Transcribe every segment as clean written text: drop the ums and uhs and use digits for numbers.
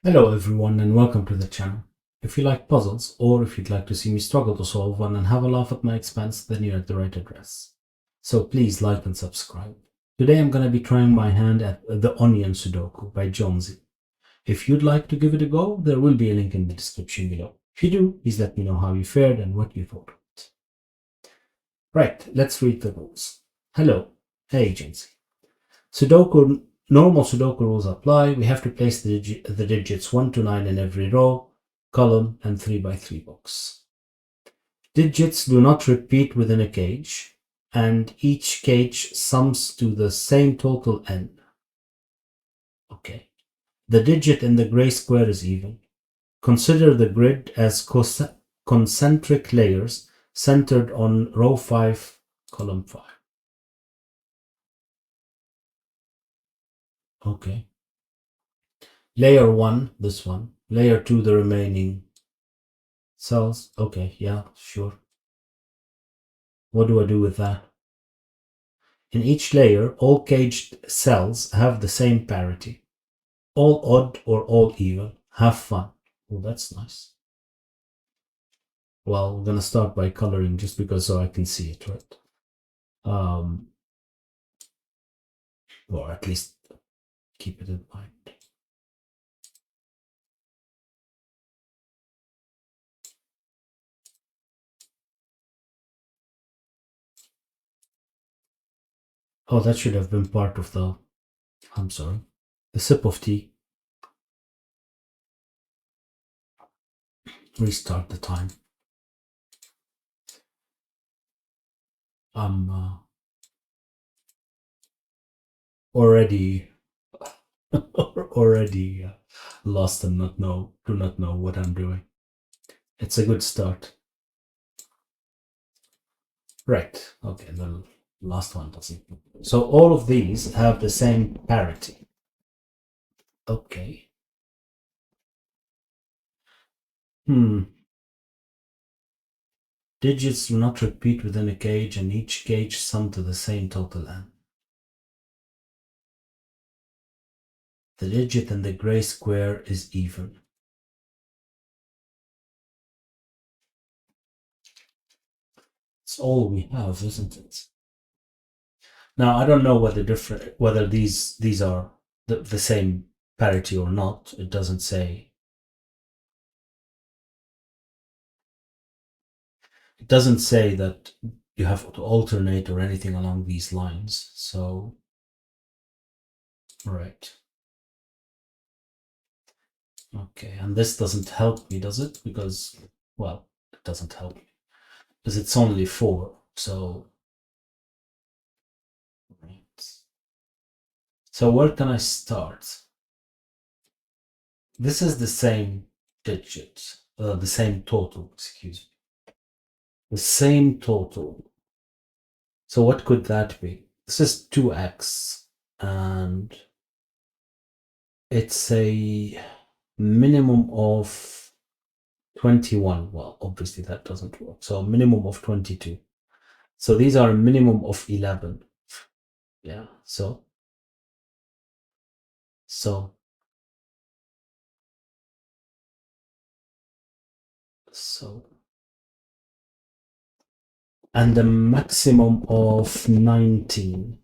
Hello everyone and welcome to the channel. If you like puzzles or if you'd like to see me struggle to solve one and have a laugh at my expense, then you're at the right address. So please like and subscribe. Today I'm going to be trying my hand at the Onion Sudoku by Jonesy. If you'd like to give it a go, there will be a link in the description below. If you do, please let me know how you fared and what you thought of it. Right, let's read the rules. Hello, hey Jonesy. Normal Sudoku rules apply. We have to place the digits 1 to 9 in every row, column, and 3 by 3 box. Digits do not repeat within a cage, and each cage sums to the same total n. Okay. The digit in the gray square is even. Consider the grid as concentric layers centered on row 5, column 5. Okay. Layer 1, this one. Layer 2, the remaining cells. Okay, yeah, sure. What do I do with that? In each layer, all caged cells have the same parity. All odd or all even. Have fun. Oh, that's nice. Well, we're gonna start by coloring just because so I can see it, right? Or at least keep it in mind. Oh, that should have been part of the, I'm sorry, the sip of tea. Restart the time. I'm already lost and do not know what I'm doing. It's a good start. Right. Okay, the last one doesn't. So all of these have the same parity. Okay. Digits do not repeat within a cage, and each cage sum to the same total n. The digit in the gray square is even. It's all we have, isn't it? Now I don't know whether these are the same parity or not. It doesn't say. It doesn't say that you have to alternate or anything along these lines. So, right. Okay, and this doesn't help me, does it? Because, well, it doesn't help me. Because it's only 4, so... Right. So where can I start? This is the same digit, the same total, excuse me. The same total. So what could that be? This is 2x, and it's a minimum of 21. Well, obviously that doesn't work. So a minimum of 22. So these are a minimum of 11. Yeah, so and the maximum of 19.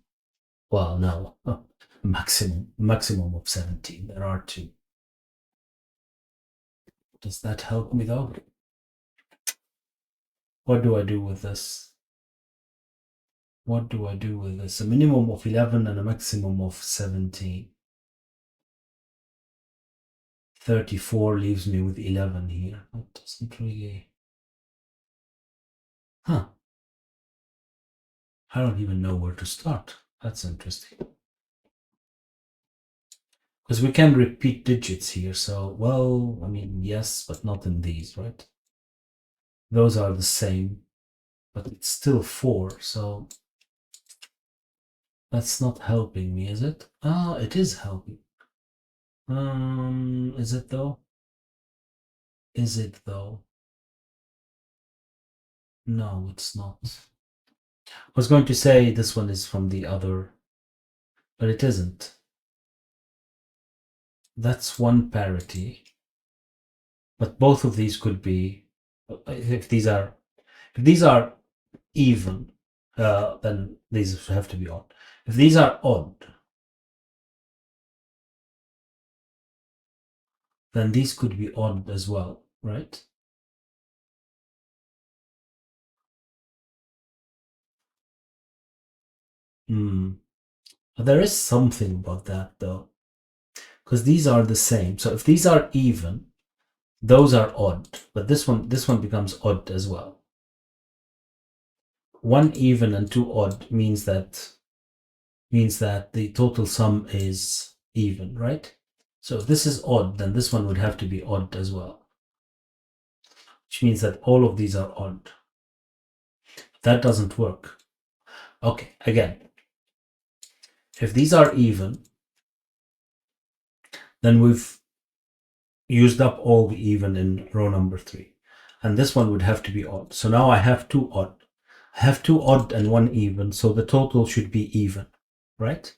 Well, no, maximum of 17. There are 2. Does that help me though? What do I do with this? What do I do with this? A minimum of 11 and a maximum of 17. 34 leaves me with 11 here. That doesn't really... Huh. I don't even know where to start. That's interesting. Because we can repeat digits here, so, well, I mean, yes, but not in these, right? Those are the same, but it's still 4, so that's not helping me, is it? Ah, it is helping. Is it though? Is it though? No, it's not. I was going to say this one is from the other, but it isn't. that's one parity. But both of these could be, if these are even, then these have to be odd. If these are odd, then these could be odd as well, right? There is something about that though, because these are the same. So if these are even, those are odd, but this one becomes odd as well. One even and two odd means that the total sum is even, right? So if this is odd, then this one would have to be odd as well, which means that all of these are odd. That doesn't work. Okay, again, if these are even, then we've used up all the even in row number 3. And this one would have to be odd. So now I have two odd. I have two odd and one even, so the total should be even, right?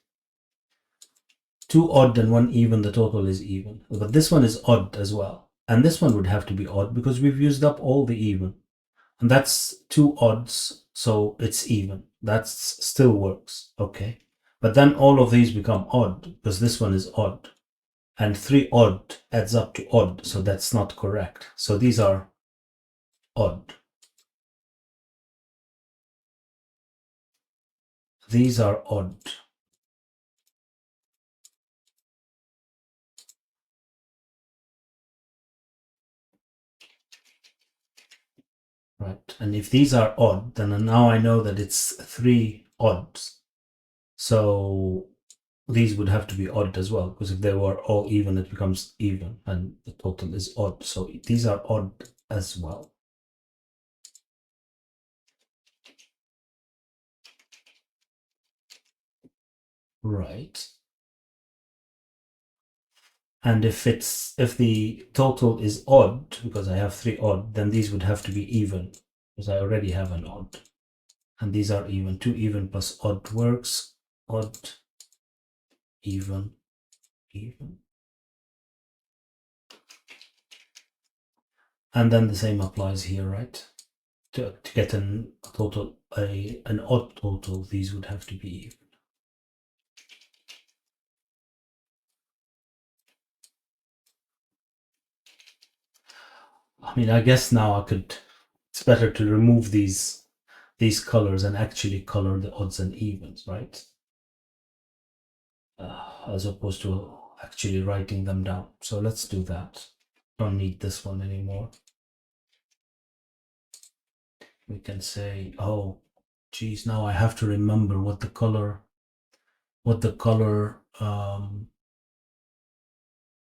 Two odd and one even, the total is even. But this one is odd as well. And this one would have to be odd because we've used up all the even. And that's two odds, so it's even. That still works, okay? But then all of these become odd because this one is odd. And 3 odd adds up to odd, so that's not correct. So these are odd. These are odd. Right, and if these are odd, then now I know that it's 3 odds. So these would have to be odd as well, because if they were all even, it becomes even, and the total is odd. So these are odd as well. Right. And if the total is odd, because I have 3 odd, then these would have to be even, because I already have an odd. And these are even. 2 even plus odd works. Odd, even, even. And then the same applies here, right? To get an odd total, these would have to be even. I mean, I guess now it's better to remove these colors and actually color the odds and evens, right? As opposed to actually writing them down. So let's do that. Don't need this one anymore. We can say, oh, geez, now I have to remember what the color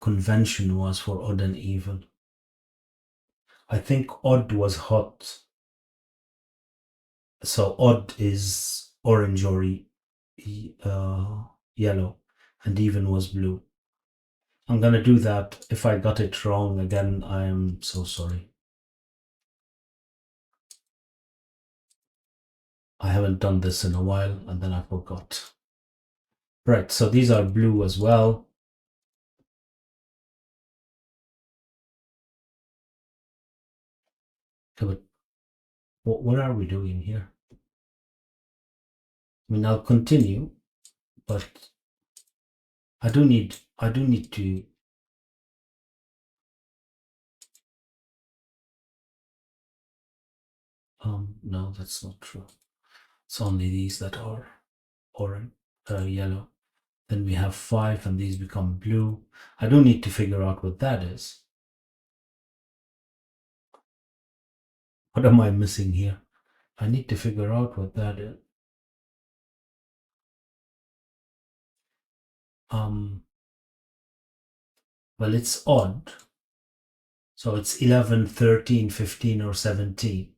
convention was for odd and even. I think odd was hot. So odd is orange or yellow, and even was blue. I'm gonna do that. If I got it wrong again, I am so sorry. I haven't done this in a while, and then I forgot. Right, so these are blue as well. Okay, but what are we doing here? I mean, I'll continue, but I do need to. No, that's not true. It's only these that are orange, yellow. Then we have 5, and these become blue. I do need to figure out what that is. What am I missing here? I need to figure out what that is. Well, it's odd. So it's 11, 13, 15, or 17.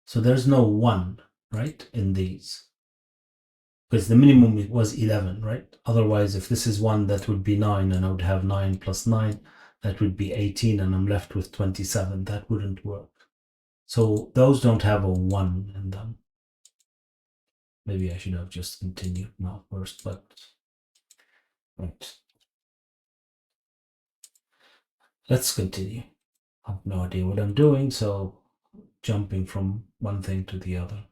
So there's no 1, right, in these. Because the minimum was 11, right? Otherwise, if this is 1, that would be 9, and I would have 9 plus 9. That would be 18, and I'm left with 27. That wouldn't work. So those don't have a 1 in them. Maybe I should have just continued now first, but right. Let's continue. I have no idea what I'm doing, so jumping from one thing to the other.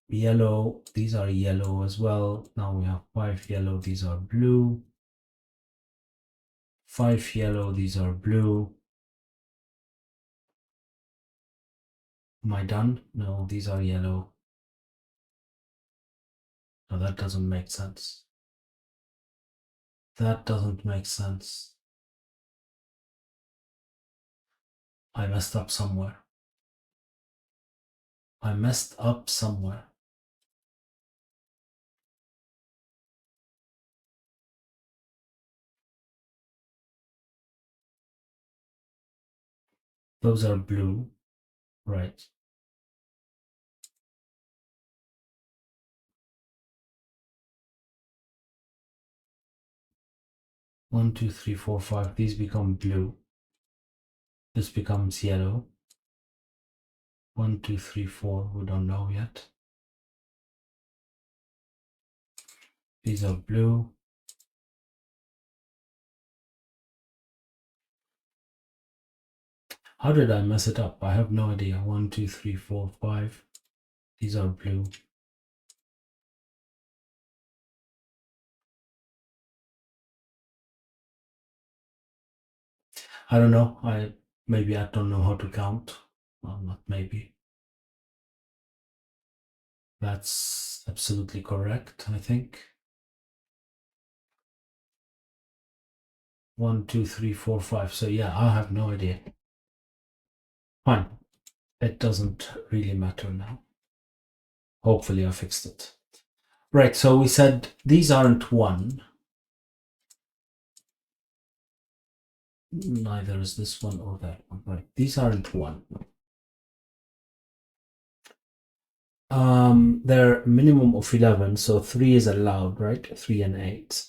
Yellow, these are yellow as well. Now we have 5 yellow, these are blue. 5 yellow, these are blue. Am I done? No, these are yellow. No, that doesn't make sense. That doesn't make sense. I messed up somewhere. I messed up somewhere. Those are blue, right? One, two, three, four, five. These become blue. This becomes yellow. 1, 2, 3, 4. We don't know yet. These are blue. How did I mess it up? I have no idea. 1, 2, 3, 4, 5. These are blue. I don't know. Maybe I don't know how to count. Well, not maybe. That's absolutely correct, I think. 1, 2, 3, 4, 5. So yeah, I have no idea. Fine. It doesn't really matter now. Hopefully I fixed it. Right, so we said these aren't 1. Neither is this one or that one. Right, these aren't 1. They're minimum of 11, so 3 is allowed, right? 3 and 8.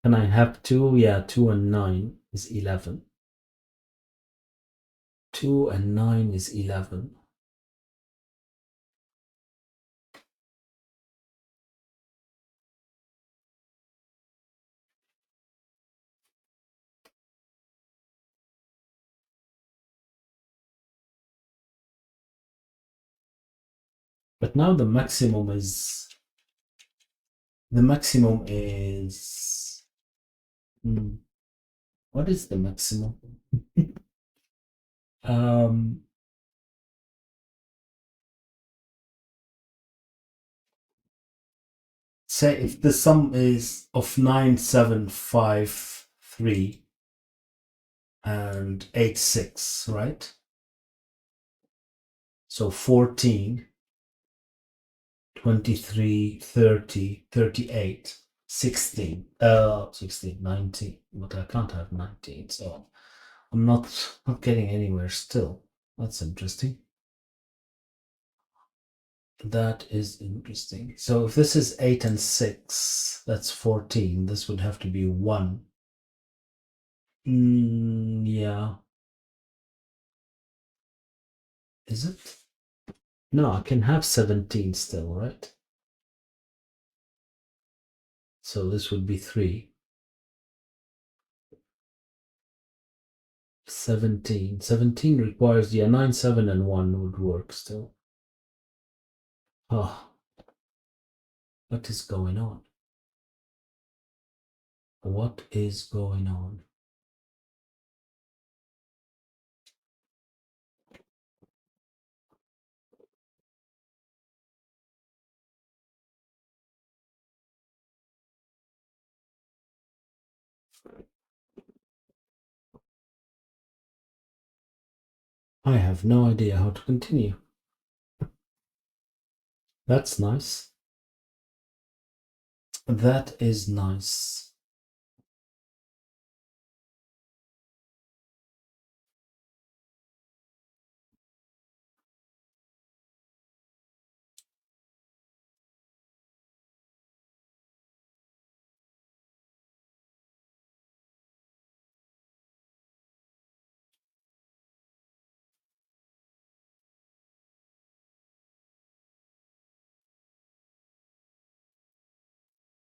Can I have 2? Yeah, 2 and 9 is 11. 2 and 9 is 11. But now the maximum is what is the maximum? Say if the sum is of 9, 7, 5, 3 and 8, 6, right? So 14, 23, 30, 38, 16, 16, 19, but I can't have 19, so I'm not getting anywhere still. That's interesting. That is interesting. So if this is 8 and 6, that's 14. This would have to be 1. Yeah. Is it? No, I can have 17 still, right? So this would be 3. 17. 17 requires, yeah, 9, 7, and 1 would work still. Oh, what is going on? What is going on? I have no idea how to continue. That's nice. That is nice.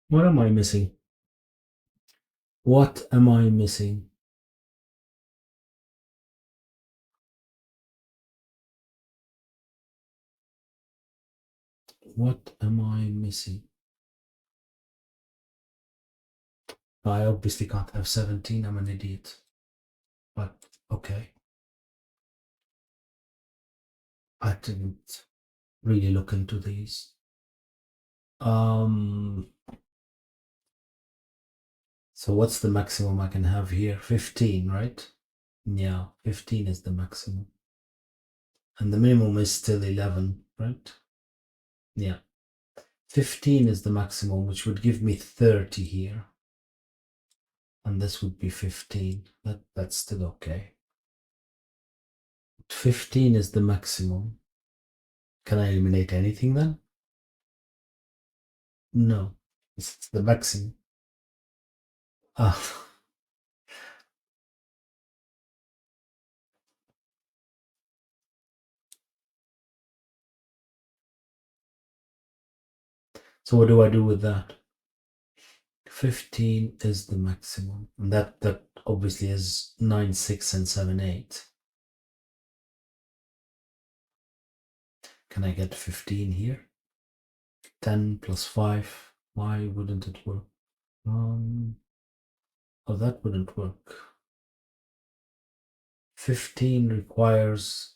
What am I missing? What am I missing? What am I missing? I obviously can't have 17. I'm an idiot. But okay. I didn't really look into these. So what's the maximum I can have here? 15, right? Yeah, 15 is the maximum. And the minimum is still 11, right? Yeah. 15 is the maximum, which would give me 30 here. And this would be 15. That's still okay. 15 is the maximum. Can I eliminate anything then? No. It's the maximum. Ah. So what do I do with that? 15 is the maximum. And that obviously is 9, 6, and 7, 8. Can I get 15 here? 10 plus 5. Why wouldn't it work? Oh, that wouldn't work. 15 requires.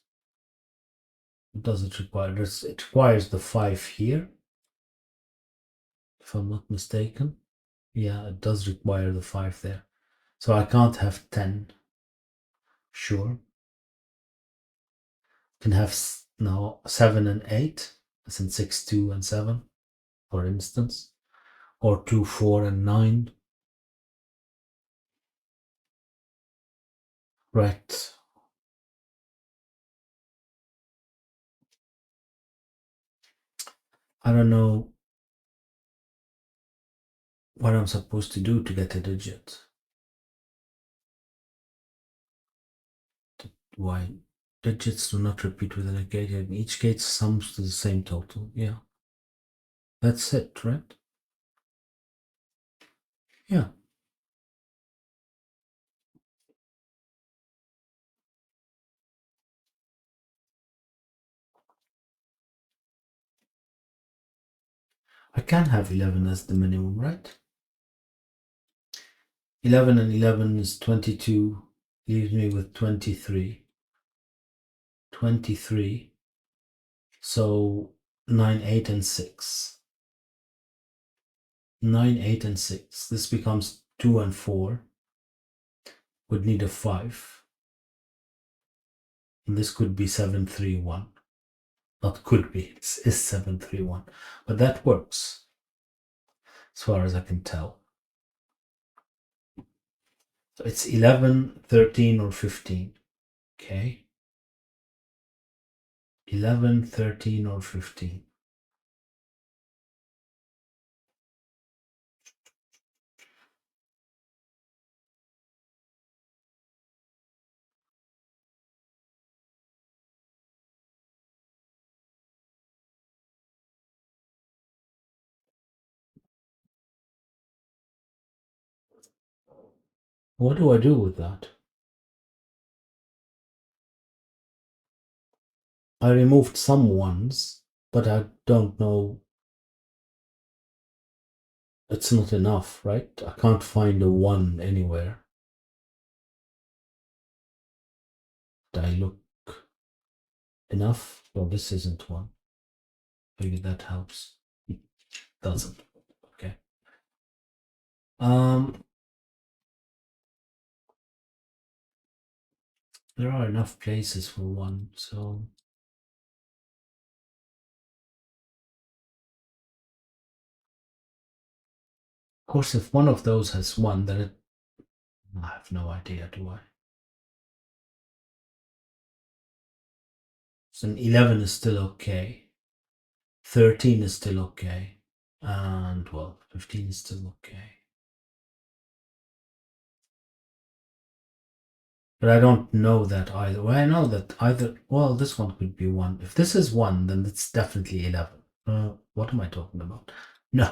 What does it require? It requires the 5 here, if I'm not mistaken. Yeah, it does require the 5 there. So I can't have 10. Sure. Can have no 7 and 8, as in 6, 2, and 7, for instance. Or 2, 4, and 9. Right. I don't know what I'm supposed to do to get a digit. Why? Digits do not repeat within a gate, and each gate sums to the same total. Yeah. That's it, right? Yeah. I can have 11 as the minimum, right? 11 and 11 is 22, leaves me with 23. 23. So 9, 8, and 6. 9, 8, and 6. This becomes 2 and 4. Would need a 5. And this could be 7, 3, 1. Not could be, it is 7, 3, 1. But that works, as far as I can tell. So it's 11, 13, or 15. Okay. 11, 13, or 15. What do I do with that? I removed some ones, but I don't know. It's not enough, right? I can't find a 1 anywhere. Did I look enough? Well, this isn't 1. Maybe that helps. It doesn't. Okay. There are enough places for 1, so. Of course, if one of those has 1, then it. I have no idea, do I? So an 11 is still okay. 13 is still okay. And, well, 15 is still okay. But I don't know that either. Well, I know that either. Well, this one could be 1. If this is 1, then it's definitely 11. What am I talking about? No.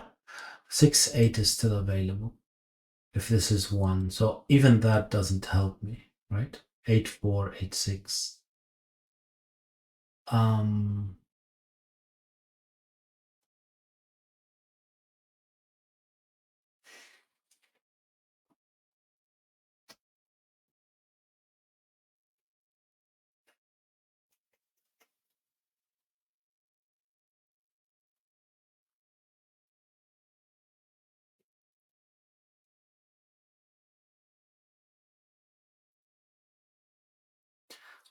6, 8 is still available. If this is 1, so even that doesn't help me, right? 8, 4, 8, 6.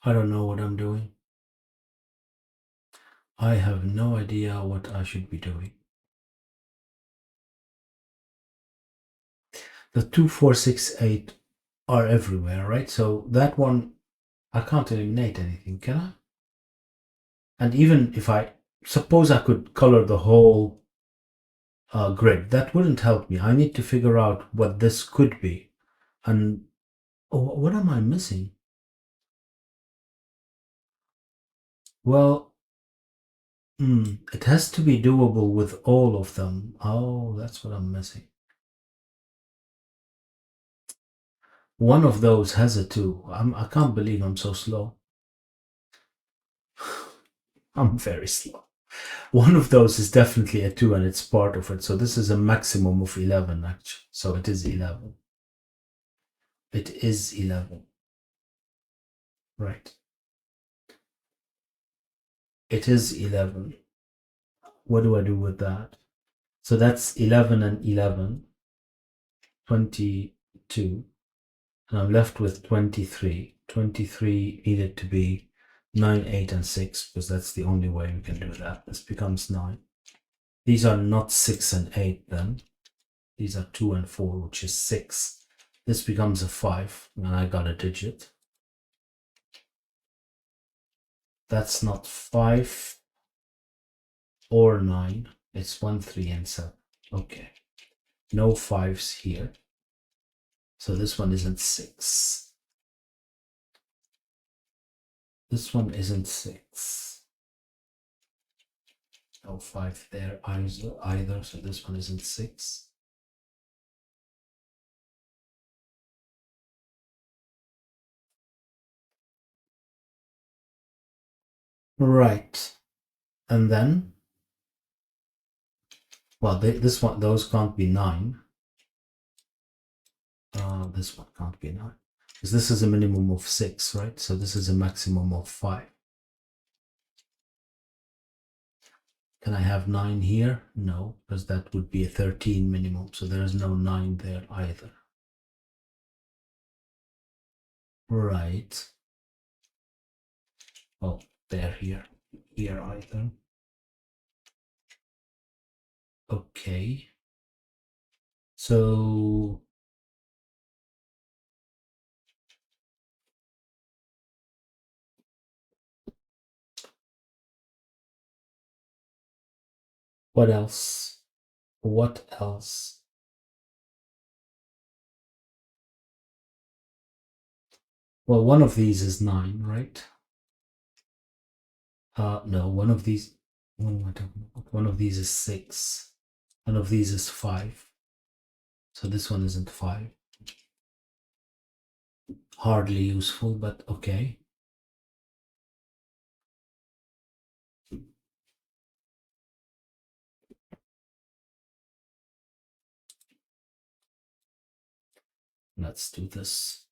I don't know what I'm doing. I have no idea what I should be doing. The 2, 4, 6, 8 are everywhere, right? So that one, I can't eliminate anything, can I? And even if I suppose I could color the whole grid, that wouldn't help me. I need to figure out what this could be. And what am I missing? Well, it has to be doable with all of them. Oh, that's what I'm missing. One of those has a 2. I can't believe I'm so slow. I'm very slow. One of those is definitely a 2 and it's part of it. So this is a maximum of 11 actually. So it is 11. It is 11. Right. It is 11. What do I do with that? So that's 11 and 11, 22. And I'm left with 23. 23 needed to be 9, 8, and 6, because that's the only way we can do that. This becomes 9. These are not 6 and 8 then. These are 2 and 4, which is 6. This becomes a 5, and I got a digit. That's not 5 or 9. It's 1, 3, and 7. Okay. No 5s here. So this one isn't 6. This one isn't 6. No 5 there either, so this one isn't 6. Right. And then, well, this one, those can't be 9. This one can't be 9. Because this is a minimum of 6, right? So this is a maximum of 5. Can I have 9 here? No, because that would be a 13 minimum. So there is no 9 there either. Right. Oh, there, here either. Okay. So what else? What else? Well, one of these is 9, right? No, one of these, what am I talking about? One of these is 6. One of these is 5. So this one isn't 5. Hardly useful, but okay. Let's do this.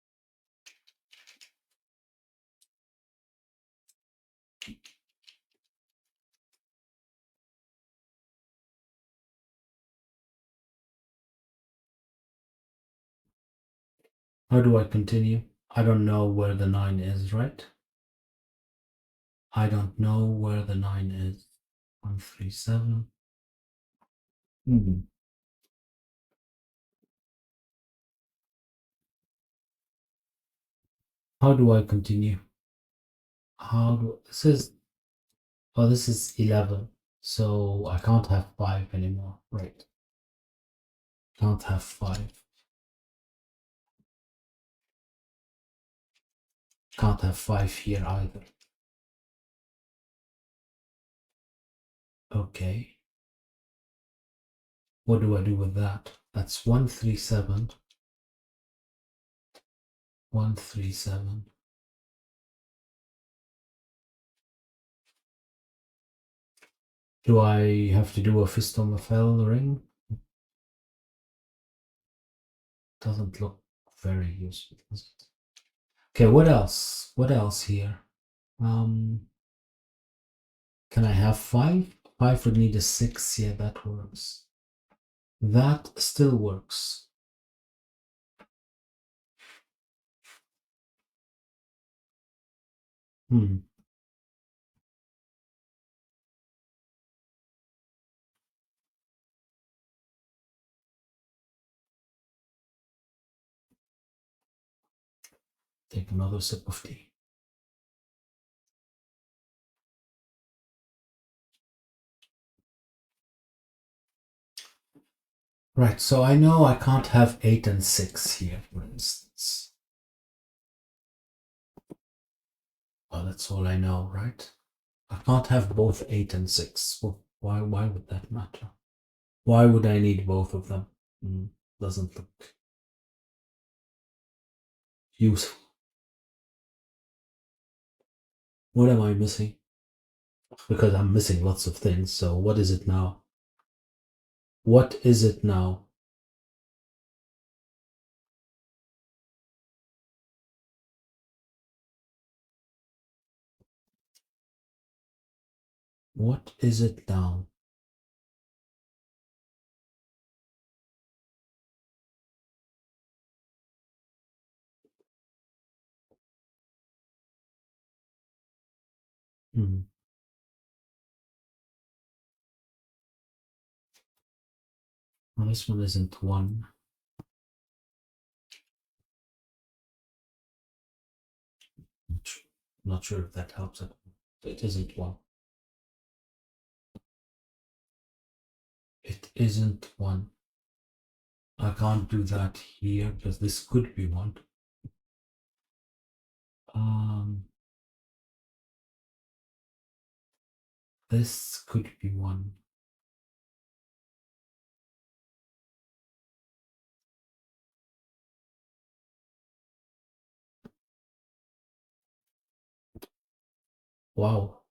How do I continue? I don't know where the 9 is, right? I don't know where the 9 is. 137. How do I continue? This is, oh, this is 11. So I can't have 5 anymore, right? Can't have 5. Can't have 5 here either. Okay. What do I do with that? That's 137. 137. Do I have to do a Fistomafel ring? Doesn't look very useful, does it? Okay, what else? What else here? Can I have 5? 5 would need a 6. Yeah, that works. That still works. Take another sip of tea. Right, so I know I can't have 8 and 6 here, for instance. Well, that's all I know, right? I can't have both 8 and 6. Well, why would that matter? Why would I need both of them? Doesn't look useful. What am I missing? Because I'm missing lots of things, so what is it now? What is it now? What is it now? Well, this one isn't 1. Not sure if that helps at all. It isn't 1. It isn't 1. I can't do that here because this could be 1. This could be 1. Wow.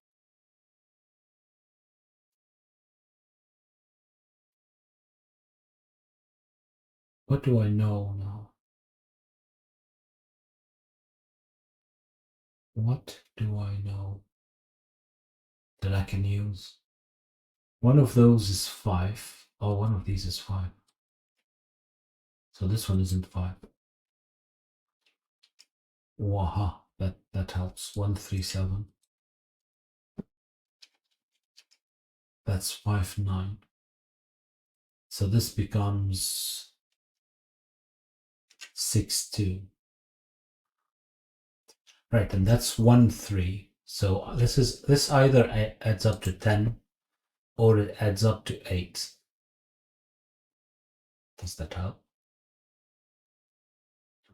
What do I know now? What do I know that I can use? One of those is 5. Oh, one of these is 5. So this one isn't 5. Waha. That helps. 137. That's 5, 9. So this becomes 6, 2. Right, and that's 1, 3. So this either adds up to 10 or it adds up to 8. Does that help?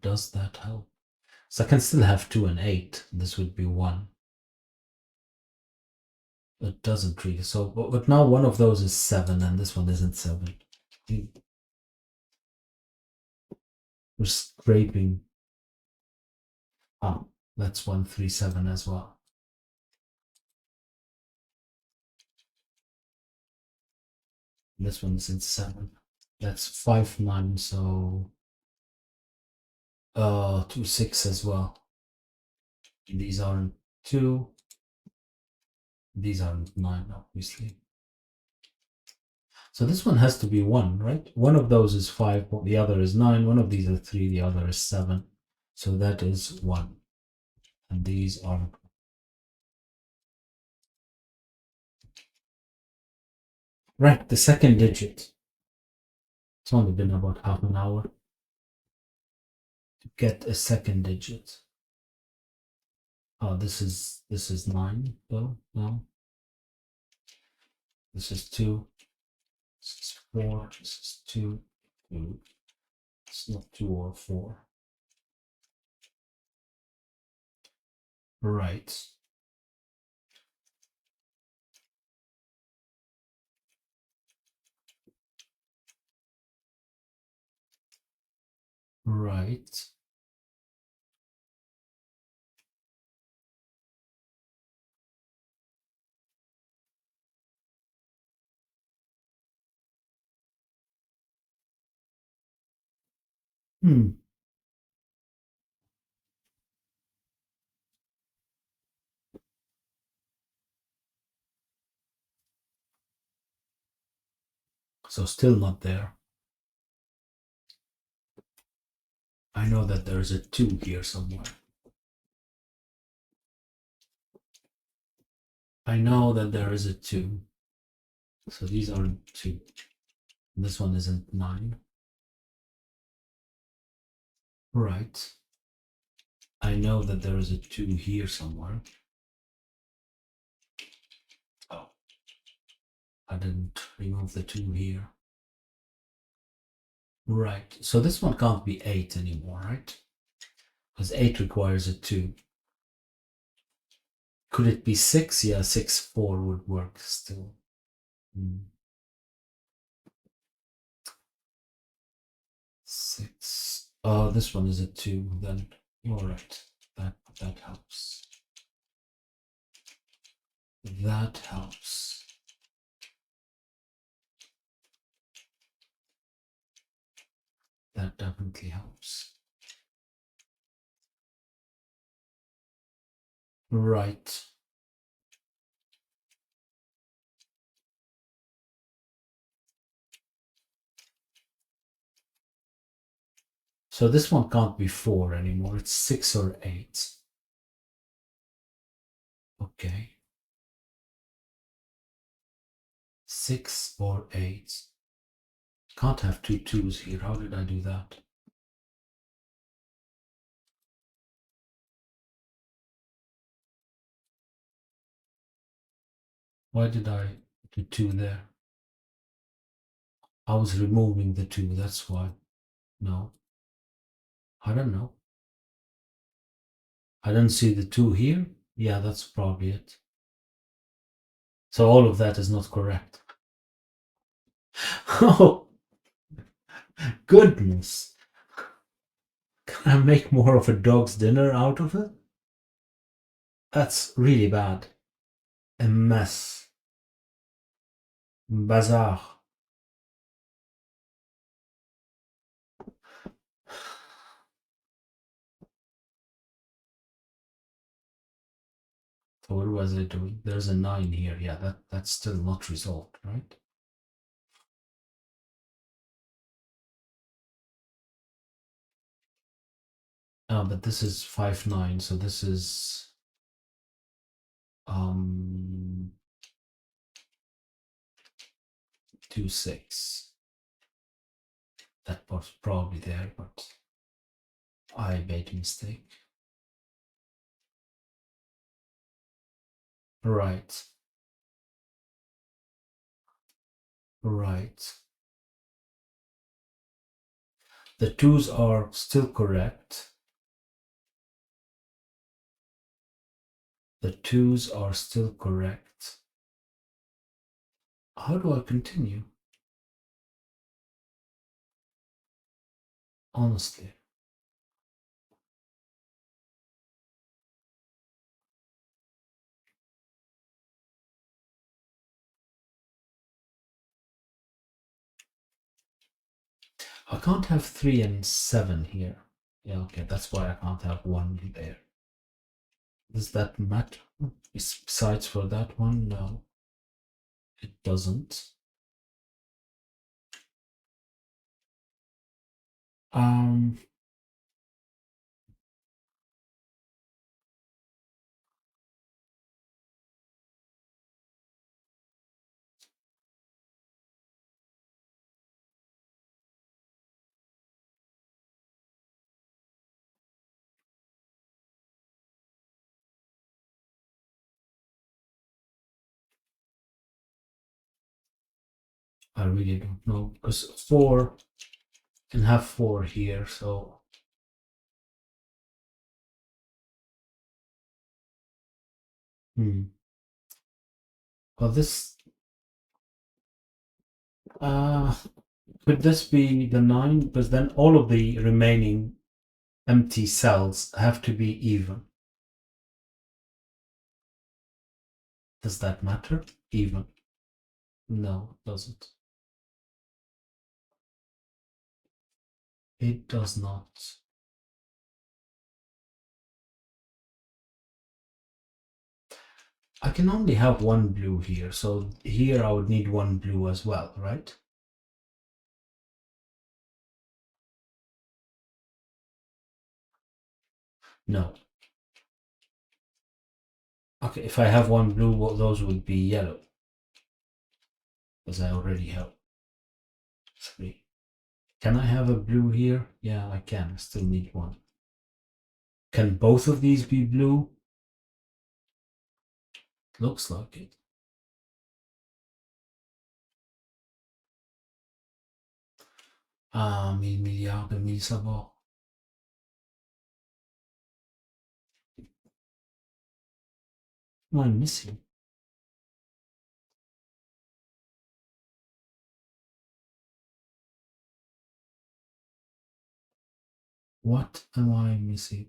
Does that help? So I can still have 2 and 8. This would be 1. It doesn't really. So, but now one of those is 7 and this one isn't 7. We're scraping. Ah, that's 137 as well. This one isn't 7. That's 5, 9. So 2, 6 as well. These aren't 2. These aren't 9, obviously. So this one has to be 1, right? One of those is 5, the other is 9. One of these are 3, the other is 7. So that is 1. And these are. Right, the second digit. It's only been about half an hour to get a second digit. Oh, this is 9, though. No. This is 2. This is 4. This is 2. 2. It's not 2 or 4. Right. Right. Hmm. So still not there. I know that there's a 2 here somewhere. I know that there is a 2. So these are 2. This one isn't 9. Right. I know that there is a 2 here somewhere. Oh, I didn't remove the 2 here. Right. So this one can't be 8 anymore, right? Because 8 requires a 2. Could it be 6? Yeah, 6, 4 would work still. 6. Oh, this one is a 2 then. All right. That helps. That helps. That definitely helps. Right. So this one can't be 4 anymore. It's 6 or 8. Okay. 6 or 8. Can't have 2 2s here. How did I do that? Why did I do 2 there? I was removing the 2. That's why. No. I don't know. I don't see the 2 here. Yeah, that's probably it. So all of that is not correct. Oh, goodness. Can I make more of a dog's dinner out of it? That's really bad. A mess. Bazaar. So what was I doing? There's a 9 here. Yeah, that's still not resolved, right? But this is 5 9, so this is 2 6. That was probably there, but I made a mistake. Right. Right. The 2s are still correct. The 2s are still correct. How do I continue? Honestly. I can't have 3 and 7 here. Yeah, okay, that's why I can't have 1 there. Does that matter? Besides for that one, no, it doesn't. Um, I really don't know because 4 can have 4 here, so well this uh Could this be the 9? Because then all of the remaining empty cells have to be even. Does that matter? Even. No, it doesn't. It does not. I can only have one blue here, so here I would need one blue as well, right? No. Okay, if I have one blue, well, those would be yellow. Because I already have 3. Can I have a blue here? Yeah, I can. I still need one. Can both of these be blue? Looks like it. Ah, 1000 milliards, 1000 sabords. What am I missing? What am I missing?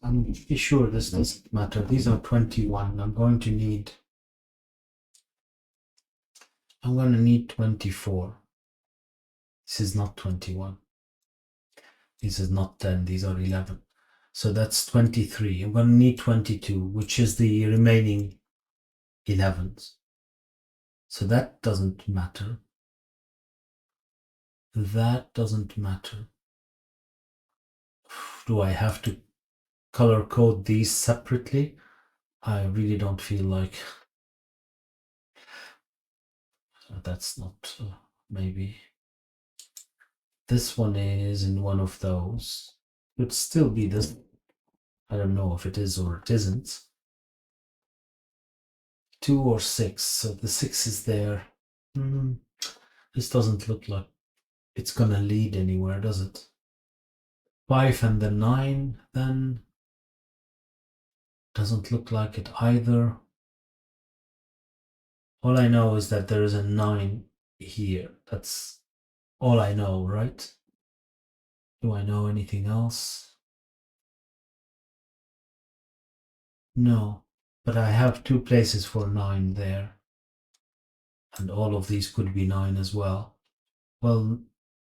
I'm pretty sure this doesn't matter. These are 21. I'm going to need 24. This is not 21. This is not 10. These are 11. So that's 23. I'm going to need 22, which is the remaining 11s. So that doesn't matter. That doesn't matter. Do I have to color code these separately? I really don't feel like that's not maybe. This one is in one of those. It would still be this. I don't know if it is or it isn't. 2 or 6. So the 6 is there. This doesn't look like it's gonna lead anywhere, does it? 5 and the 9 then doesn't look like it either. All I know is that there is a 9 here. That's all I know, right? Do I know anything else? No, but I have 2 places for 9 there. And all of these could be 9 as well. Well,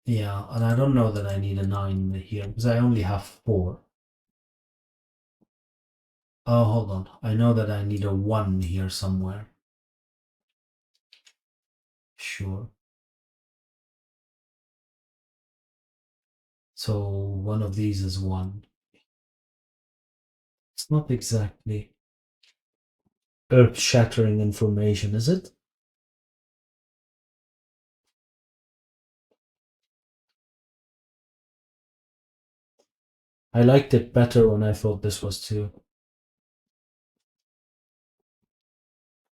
yeah, and I don't know that I need a 9 here because I only have 4. Oh, hold on. I know that I need a 1 here somewhere. Sure. So one of these is 1. It's not exactly earth-shattering information, is it? I liked it better when I thought this was 2.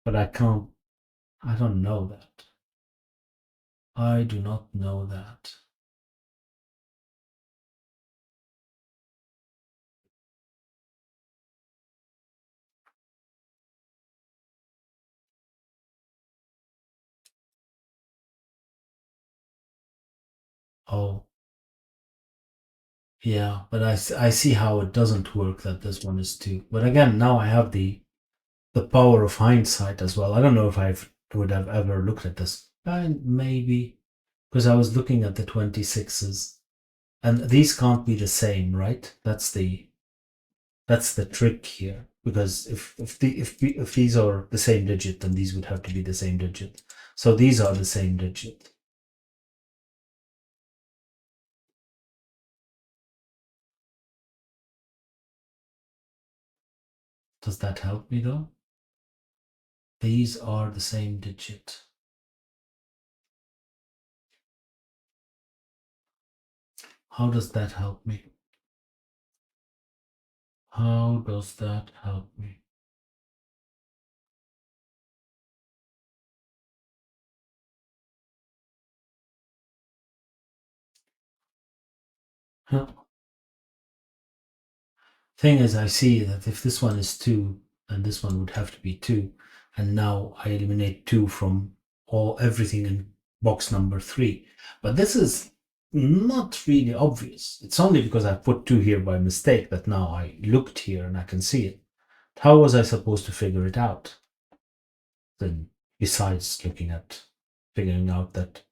But I can't. I don't know that. I do not know that. Oh, yeah, but I see how it doesn't work that this one is 2. But again, now I have the power of hindsight as well. I don't know if I would have ever looked at this. Maybe because I was looking at the 26s, and these can't be the same, right? That's the trick here. Because if these are the same digit, then these would have to be the same digit. So these are the same digit. Does that help me though? These are the same digit. How does that help me? How does that help me? Huh. Thing is, I see that if this one is 2 and this one would have to be 2. And now I eliminate 2 from everything in box number 3. But this is not really obvious. It's only because I put 2 here by mistake that now I looked here and I can see it. How was I supposed to figure it out? Then, besides figuring out that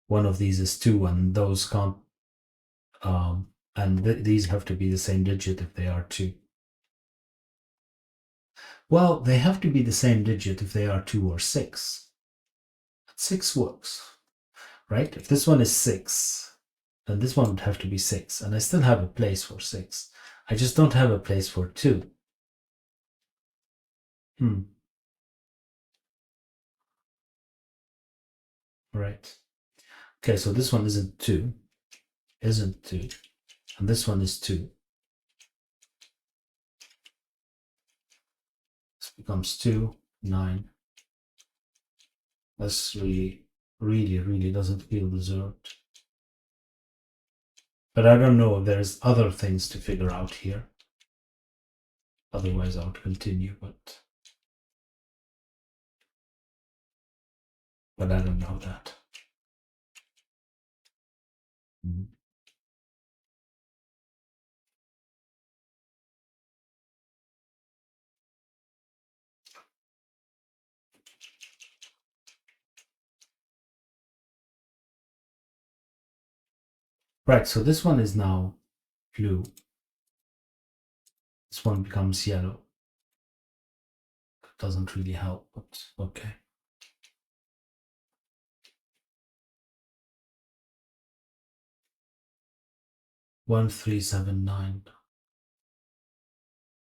one of these is 2 and those can't, and these have to be the same digit if they are 2. Well, they have to be the same digit if they are 2 or 6. 6 works, right? If this one is 6, then this one would have to be 6, and I still have a place for 6. I just don't have a place for 2. Right. Okay, so this one isn't 2, and this one is 2. This becomes 2, 9. This really doesn't feel deserved. But I don't know if there's other things to figure out here. Otherwise, I would continue, but I don't know that. Right, so this one is now blue. This one becomes yellow. It doesn't really help, but okay. 1, 3, 7, 9.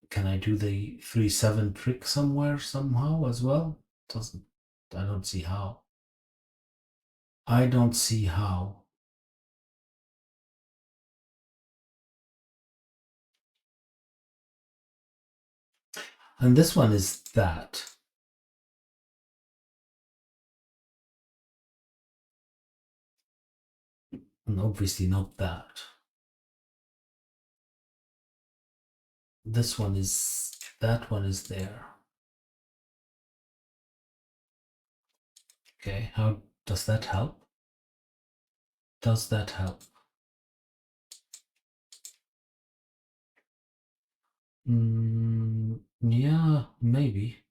Can I do the 3, 7 trick somehow as well? Doesn't. I don't see how. I don't see how. And this one is that. And obviously not that. This one is, that one is there. Okay, how does that help? Does that help? Yeah, maybe.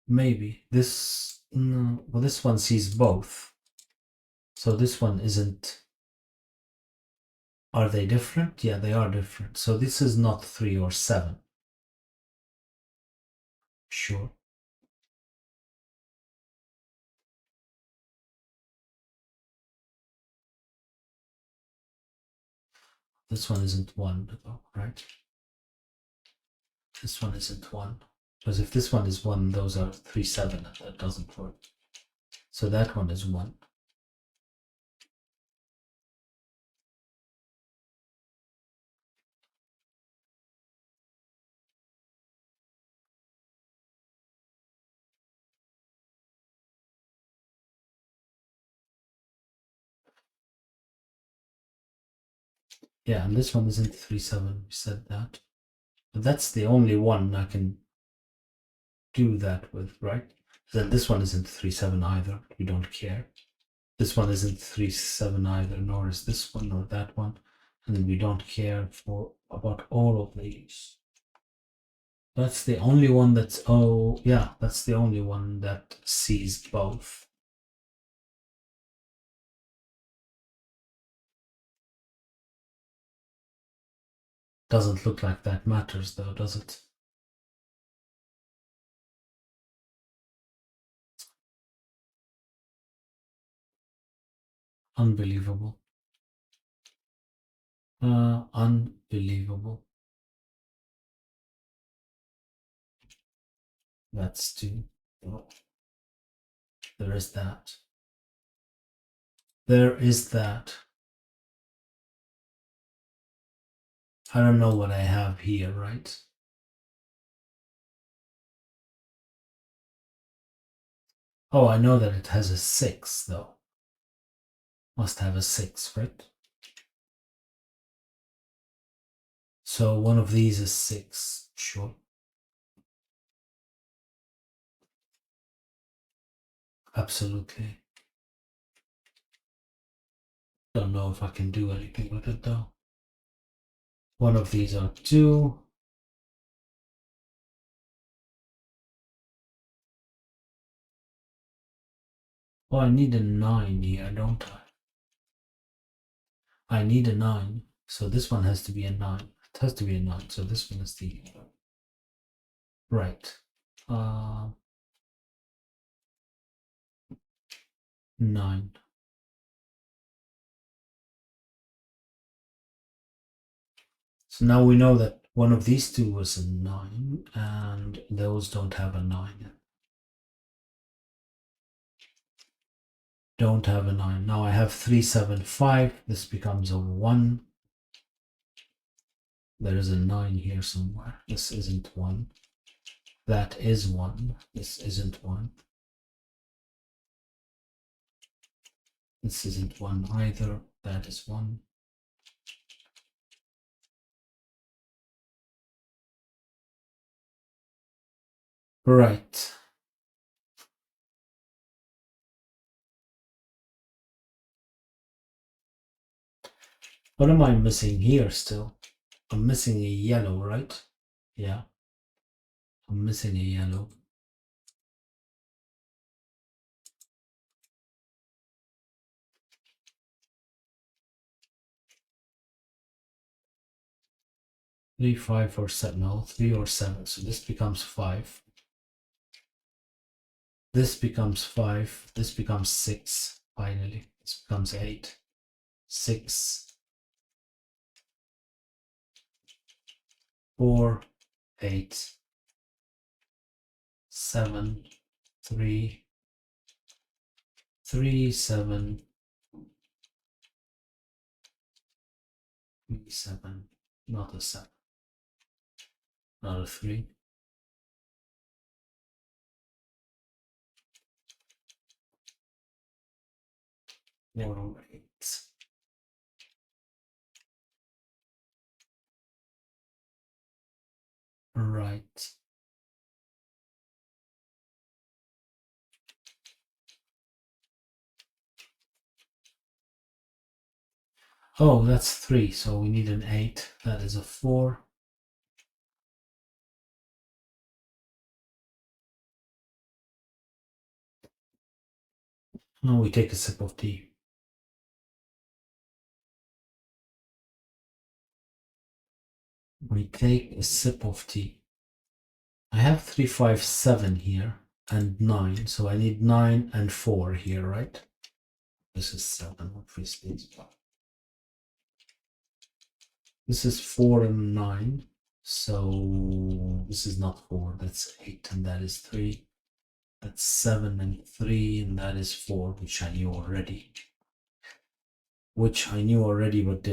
Maybe. This, well, this one sees both. So this one isn't. Are they different? Yeah, they are different. So this is not 3 or 7. Sure. This one isn't 1, right? This one isn't 1. Because if this one is 1, those are 3, 7, and that doesn't work. So that one is 1. Yeah, and this one isn't 3, 7. We said that. But that's the only one I can do that with, right? Then this one isn't 3, 7 either. We don't care. This one isn't 3, 7 either, nor is this one, nor that one. And then we don't care about all of these. That's the only one that's, oh, yeah, that's the only one that sees both. Doesn't look like that matters, though, does it? Unbelievable. Unbelievable. That's 2. Oh, there is that. There is that. I don't know what I have here, right? Oh, I know that it has a 6, though. Must have a 6, right? So one of these is 6, sure. Absolutely. Don't know if I can do anything with it though. One of these are 2. Oh, I need a 9 here, don't I? I need a 9. So this one has to be a 9. It has to be a 9. So this one is the right. 9. So now we know that one of these two was a 9, and those don't have a 9. Don't have a 9. Now I have 3, 7, 5. This becomes a 1. There is a 9 here somewhere. This isn't 1. That is 1. This isn't 1. This isn't 1 either. That is 1. Right. What am I missing here still? I'm missing a yellow, right? Yeah. I'm missing a yellow. Three, 5, or 7. No, 3 or 7. So this becomes 5. This becomes 5. This becomes 6. Finally, this becomes 8. 6, 4, 8, 7, 3, 3, 7, 3, 7. Not a 7. Not a 3. 4 or 8. Right. Oh, that's 3. So we need an 8. That is a 4. Now we take a sip of tea. We take a sip of tea. I have 3, 5, 7 here and 9. So I need 9 and 4 here, right? This is 7, obviously. This is 4 and 9. So this is not 4, that's 8, and that is 3. That's 7 and 3, and that is 4, which I knew already. But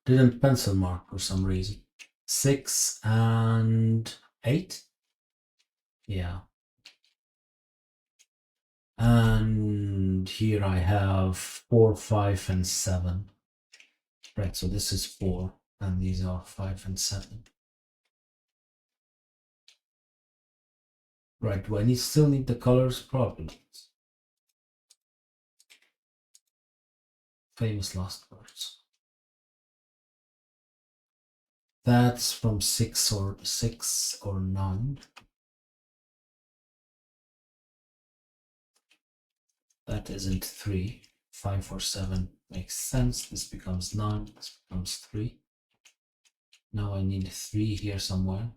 didn't pencil mark for some reason. 6 and 8. Yeah. And here I have 4, 5, and 7. Right, so this is 4, and these are 5 and 7. Right, do I still need the colors? Probably. Famous last words. That's from 6 or 9. That isn't 3. 5 or 7 makes sense. This becomes 9. This becomes 3. Now I need 3 here somewhere.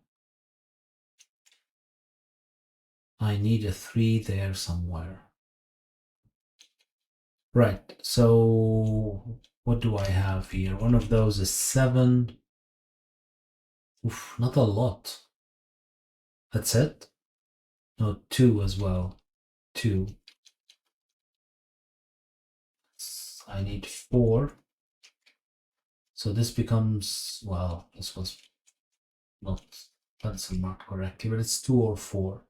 I need a 3 there somewhere. Right, so what do I have here? One of those is 7. Oof, not a lot. That's it? No, 2 as well. 2. I need 4. So this becomes, well, this was not pencil marked correctly, but it's 2 or 4.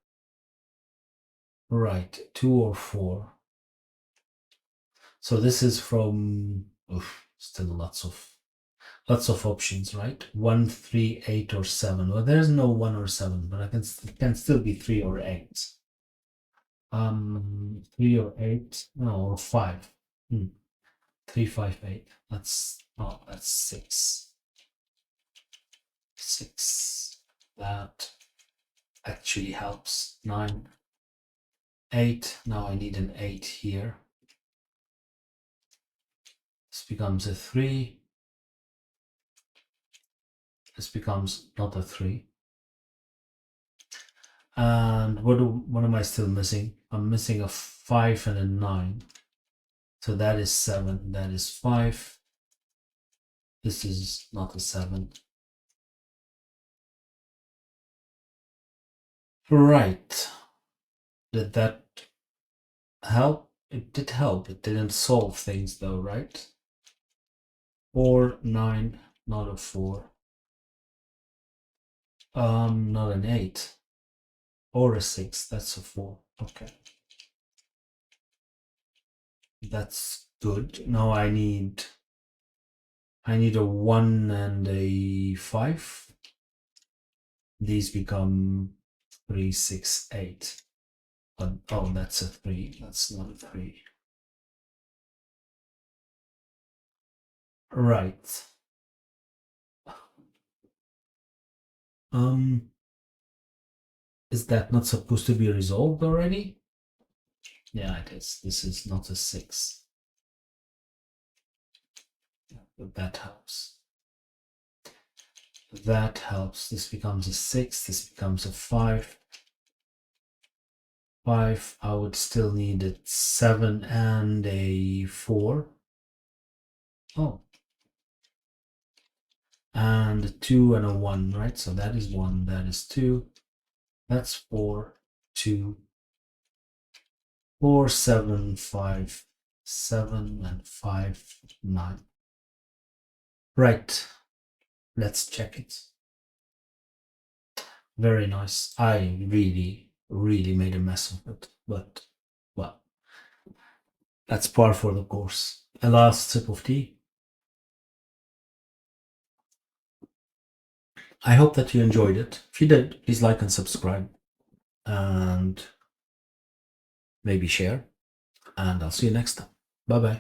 Right, 2 or 4. So this is from, still lots of options, right? 1, 3, 8, or 7. Well, there's no 1 or 7, but it can still be 3 or 8. 3 or 8, no, or 5. 3, 5, 8. That's 6. 6. That actually helps. 9, 8. Now I need an 8 here. This becomes a 3. This becomes not a 3. And what am I still missing? I'm missing a 5 and a 9. So that is 7. That is 5. This is not a 7. Right. Did that help? It did help. It didn't solve things though, right? 4, 9, not a 4. Not an 8. Or a 6. That's a 4. Okay. That's good. Now I need a 1 and a 5. These become 3, 6, 8. But oh, that's a 3. That's not a 3. Right. Is that not supposed to be resolved already? Yeah, it is. This is not a 6. But that helps. That helps. This becomes a 6. This becomes a 5. 5. I would still need a 7 and a 4. Oh. And a 2 and a 1, right? So that is 1. That is 2. That's 4. 2. 4, 7, 5. 7 and 5, 9. Right. Let's check it. Very nice. I really made a mess of it. But, well, that's par for the course. A last sip of tea. I hope that you enjoyed it. If you did, please like and subscribe. And maybe share. And I'll see you next time. Bye bye.